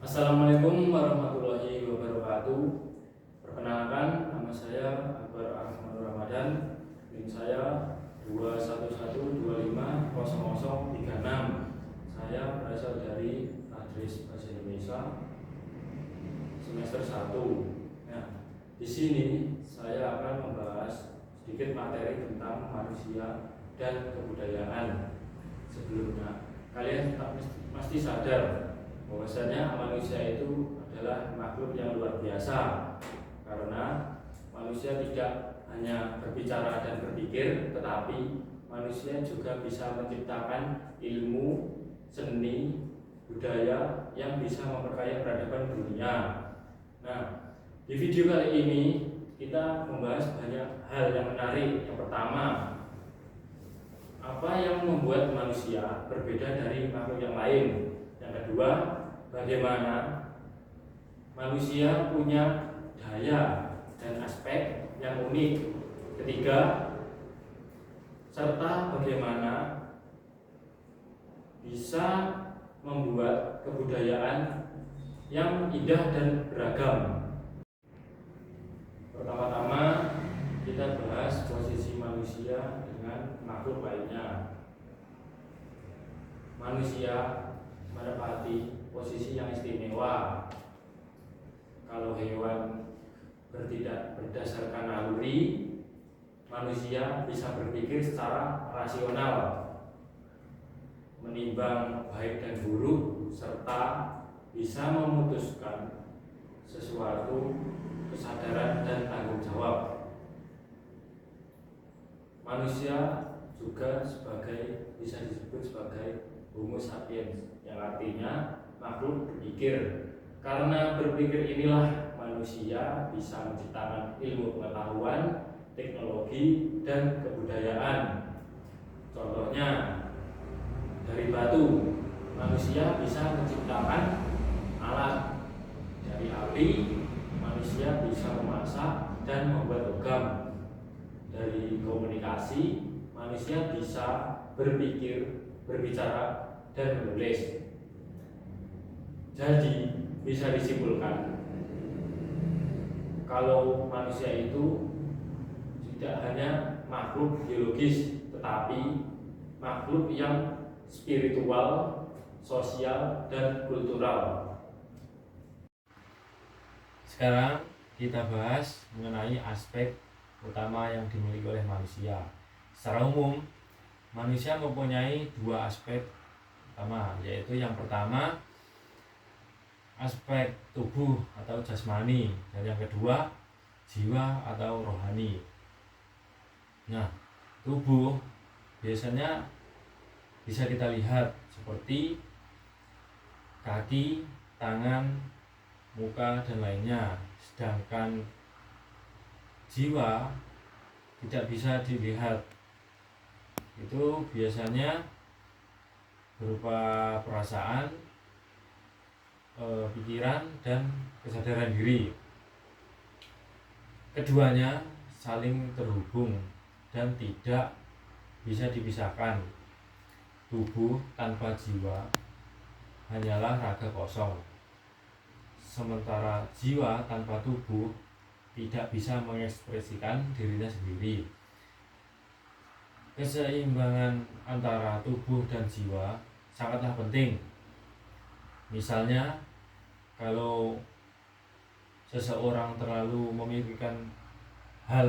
Assalamualaikum warahmatullahi wabarakatuh. Perkenalkan, nama saya Akbar Ahmad Ramadan. NIM saya 211250036. Saya berasal dari Adres Bahasa Indonesia semester 1. Nah, di sini saya akan membahas sedikit materi tentang manusia dan kebudayaan. Sebelumnya, kalian pasti sadar bahwasanya manusia itu adalah makhluk yang luar biasa, karena manusia tidak hanya berbicara dan berpikir, tetapi manusia juga bisa menciptakan ilmu, seni, budaya yang bisa memperkaya peradaban dunia. Nah, di video kali ini kita membahas banyak hal yang menarik. Yang pertama, apa yang membuat manusia berbeda dari makhluk yang lain. Yang kedua, bagaimana manusia punya daya dan aspek yang unik. Ketiga, serta bagaimana bisa membuat kebudayaan yang indah dan beragam. Pertama-tama kita bahas posisi manusia dengan makhluk lainnya. Manusia menepati posisi yang istimewa. Kalau hewan bertindak berdasarkan naluri, manusia bisa berpikir secara rasional, menimbang baik dan buruk, serta bisa memutuskan sesuatu kesadaran dan tanggung jawab. Manusia juga bisa disebut sebagai Homo sapiens, yang artinya makhluk berpikir. Karena berpikir inilah manusia bisa menciptakan ilmu pengetahuan, teknologi, dan kebudayaan. Contohnya, dari batu, manusia bisa menciptakan alat. Dari api, manusia bisa memasak dan membuat logam. Dari komunikasi, manusia bisa berpikir, berbicara, dan menulis. Jadi bisa disimpulkan kalau manusia itu tidak hanya makhluk biologis, tetapi makhluk yang spiritual, sosial, dan kultural. Sekarang kita bahas mengenai aspek utama yang dimiliki oleh manusia. Secara umum, manusia mempunyai dua aspek utama, yaitu yang pertama aspek tubuh atau jasmani, dan yang kedua jiwa atau rohani. Nah, tubuh biasanya bisa kita lihat seperti kaki, tangan, muka, dan lainnya. Sedangkan jiwa tidak bisa dilihat. Itu biasanya berupa perasaan, pikiran, dan kesadaran diri. Keduanya saling terhubung dan tidak bisa dipisahkan. Tubuh tanpa jiwa hanyalah raga kosong, sementara jiwa tanpa tubuh tidak bisa mengekspresikan dirinya sendiri. Keseimbangan antara tubuh dan jiwa sangatlah penting. Misalnya, kalau seseorang terlalu memikirkan hal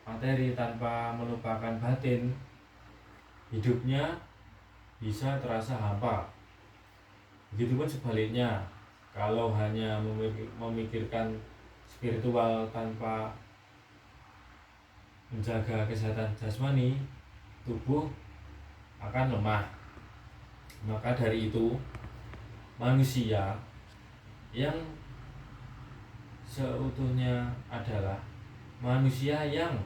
materi tanpa melupakan batin, hidupnya bisa terasa hampa. Begitupun sebaliknya, kalau hanya memikirkan spiritual tanpa menjaga kesehatan jasmani, tubuh akan lemah. Maka dari itu, manusia yang seutuhnya adalah manusia yang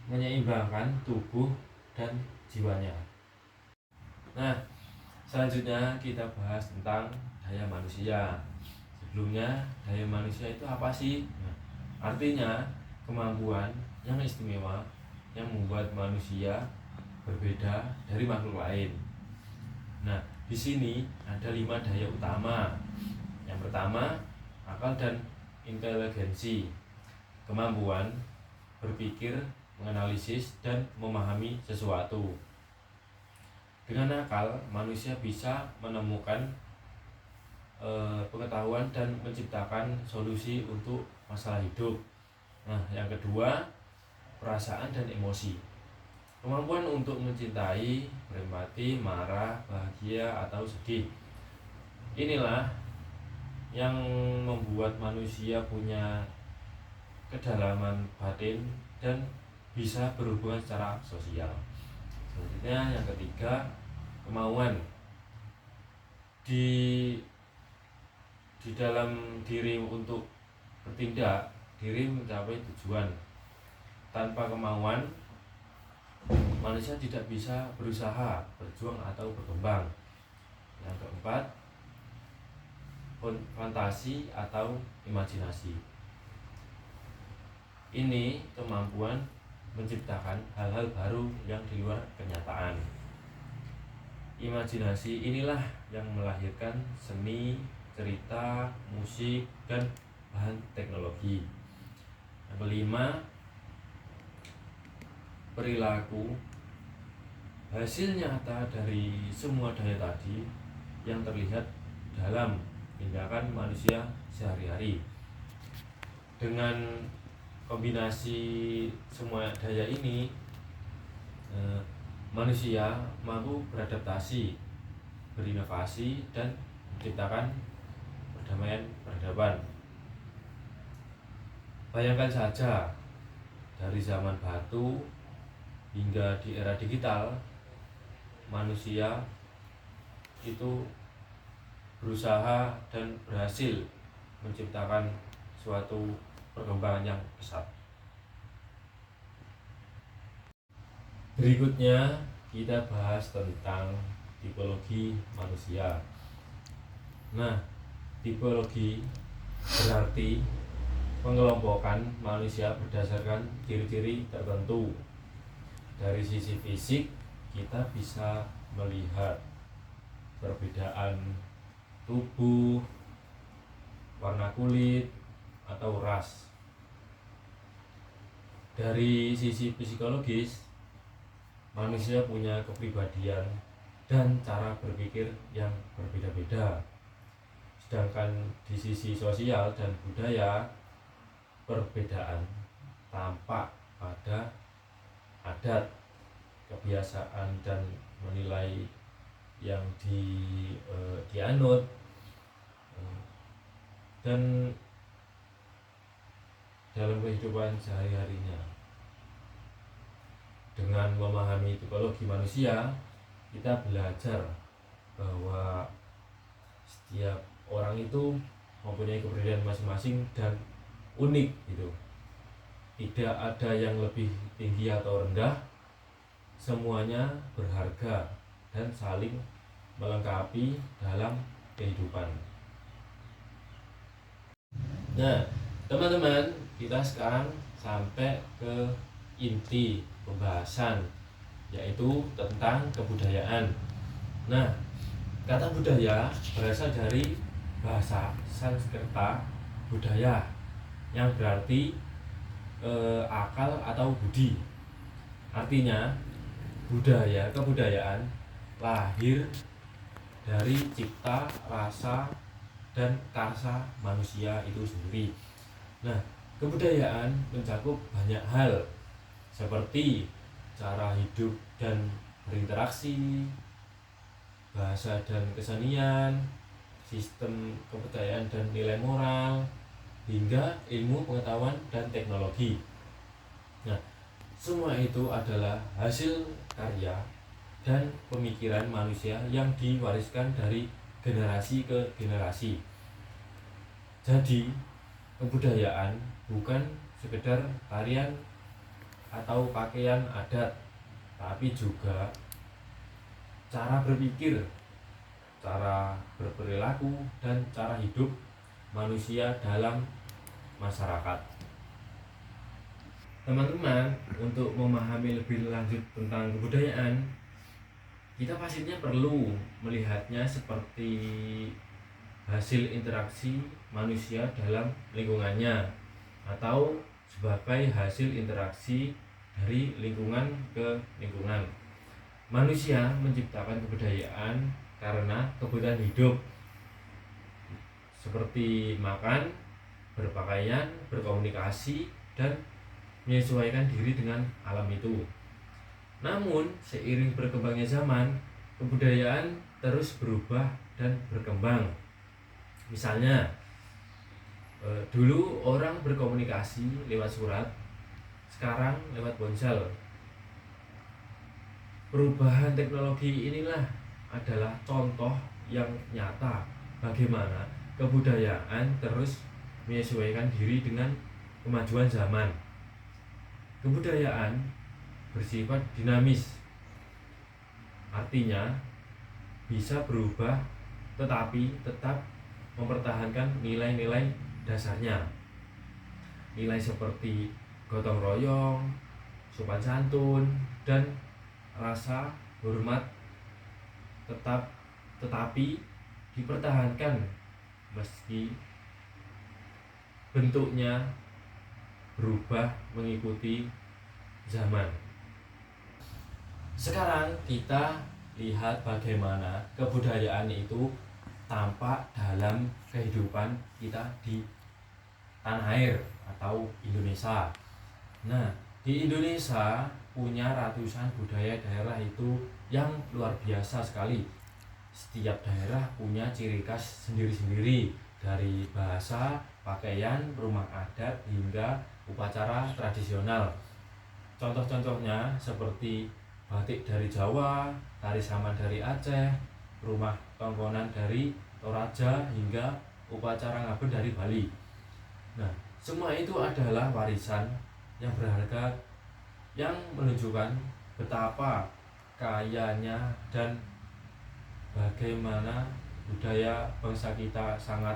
menyeimbangkan tubuh dan jiwanya. Nah, selanjutnya kita bahas tentang daya manusia. Sebelumnya, daya manusia itu apa sih? Nah, artinya kemampuan yang istimewa yang membuat manusia berbeda dari makhluk lain. Nah, di di sini ada 5 daya utama. Yang pertama, akal dan inteligensi, kemampuan berpikir, menganalisis, dan memahami sesuatu. Dengan akal, manusia bisa menemukan pengetahuan dan menciptakan solusi untuk masalah hidup. Nah, yang kedua, perasaan dan emosi, kemampuan untuk mencintai, berempati, marah, bahagia, atau sedih. Inilah yang membuat manusia punya kedalaman batin dan bisa berhubungan secara sosial. Selanjutnya yang ketiga, kemauan. Di dalam diri untuk bertindak, diri mencapai tujuan. Tanpa kemauan, manusia tidak bisa berusaha, berjuang, atau berkembang. Yang keempat, fantasi atau imajinasi. Ini kemampuan menciptakan hal-hal baru yang di luar kenyataan. Imajinasi inilah yang melahirkan seni, cerita, musik, dan bahan teknologi. Yang kelima, perilaku. Hasil nyata dari semua daya tadi yang terlihat dalam tindakan manusia sehari-hari. Dengan kombinasi semua daya ini, manusia mampu beradaptasi, berinovasi, dan menciptakan perdamaian peradaban. Bayangkan saja, dari zaman batu hingga di era digital, manusia itu berusaha dan berhasil menciptakan suatu perkembangan yang pesat. Berikutnya kita bahas tentang tipologi manusia. Nah, tipologi berarti pengelompokan manusia berdasarkan ciri-ciri tertentu. Dari sisi fisik, kita bisa melihat perbedaan tubuh, warna kulit, atau ras. Dari sisi psikologis, manusia punya kepribadian dan cara berpikir yang berbeda-beda. Sedangkan di sisi sosial dan budaya, perbedaan tampak pada adat, kebiasaan, dan menilai yang dianut, dan dalam kehidupan sehari-harinya. Dengan memahami tipologi manusia, kita belajar bahwa setiap orang itu mempunyai kepribadian masing-masing dan unik gitu. Tidak ada yang lebih tinggi atau rendah, semuanya berharga dan saling melengkapi dalam kehidupan. Nah, teman-teman, kita sekarang sampai ke inti pembahasan, yaitu tentang kebudayaan. Nah, kata budaya berasal dari bahasa Sanskerta budaya, yang berarti akal atau budi. Artinya, kebudayaan lahir dari cipta, rasa, dan karsa manusia itu sendiri. Nah, kebudayaan mencakup banyak hal, seperti cara hidup dan berinteraksi, bahasa dan kesenian, sistem kebudayaan dan nilai moral, hingga ilmu pengetahuan dan teknologi. Nah, semua itu adalah hasil karya dan pemikiran manusia yang diwariskan dari generasi ke generasi. Jadi, kebudayaan bukan sekedar tarian atau pakaian adat, tapi juga cara berpikir, cara berperilaku, dan cara hidup manusia dalam masyarakat. Teman-teman, untuk memahami lebih lanjut tentang kebudayaan, kita pastinya perlu melihatnya seperti hasil interaksi manusia dalam lingkungannya, atau sebagai hasil interaksi dari lingkungan ke lingkungan. Manusia menciptakan kebudayaan karena kebutuhan hidup seperti makan, berpakaian, berkomunikasi, dan menyesuaikan diri dengan alam itu. Namun, seiring berkembangnya zaman, kebudayaan terus berubah dan berkembang. Misalnya, dulu orang berkomunikasi lewat surat, sekarang lewat ponsel. Perubahan teknologi inilah adalah contoh yang nyata bagaimana kebudayaan terus menyesuaikan diri dengan kemajuan zaman. Kebudayaan bersifat dinamis, artinya bisa berubah tetapi tetap mempertahankan nilai-nilai dasarnya. Nilai seperti gotong royong, sopan santun, dan rasa hormat tetapi dipertahankan meski bentuknya berubah mengikuti zaman. Sekarang kita lihat bagaimana kebudayaan itu tampak dalam kehidupan kita di tanah air atau Indonesia. Nah, di Indonesia punya ratusan budaya daerah itu yang luar biasa sekali. Setiap daerah punya ciri khas sendiri-sendiri, dari bahasa, pakaian, rumah adat, hingga upacara tradisional. Contoh-contohnya seperti batik dari Jawa, tari saman dari Aceh, rumah tongkonan dari Toraja, hingga upacara ngaben dari Bali. Nah, semua itu adalah warisan yang berharga yang menunjukkan betapa kayanya dan bagaimana budaya bangsa kita sangat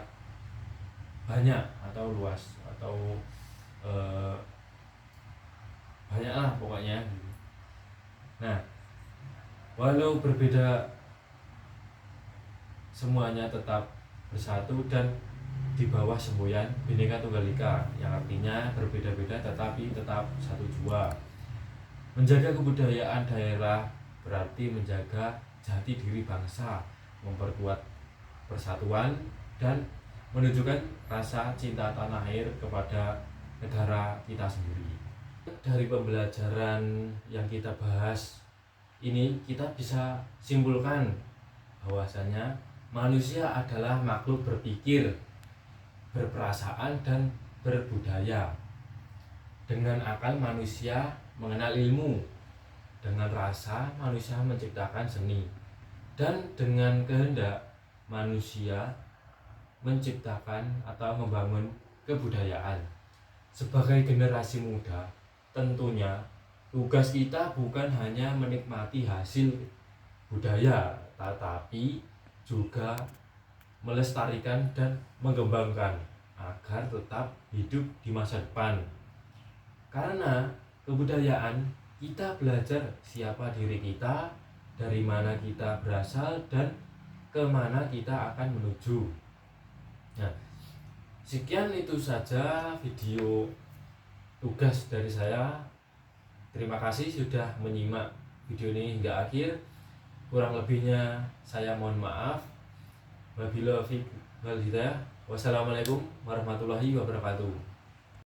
banyak atau luas atau banyak lah pokoknya. Nah, walau berbeda, semuanya tetap bersatu dan di bawah semboyan Bhinneka Tunggal Ika, yang artinya berbeda-beda tetapi tetap satu jua. Menjaga kebudayaan daerah berarti menjaga jati diri bangsa, memperkuat persatuan, dan menunjukkan rasa cinta tanah air kepada negara kita sendiri. Dari pembelajaran yang kita bahas ini, kita bisa simpulkan bahwasanya manusia adalah makhluk berpikir, berperasaan, dan berbudaya. Dengan akal manusia mengenal ilmu, dengan rasa manusia menciptakan seni, dan dengan kehendak manusia menciptakan atau membangun kebudayaan. Sebagai generasi muda, tentunya tugas kita bukan hanya menikmati hasil budaya, tetapi juga melestarikan dan mengembangkan agar tetap hidup di masa depan. Karena kebudayaan, kita belajar siapa diri kita, dari mana kita berasal, dan kemana kita akan menuju. Nah, sekian itu saja video tugas dari saya. Terima kasih sudah menyimak video ini hingga akhir. Kurang lebihnya saya mohon maaf. Wabillahi taufiq wal hidayah. Wassalamualaikum warahmatullahi wabarakatuh.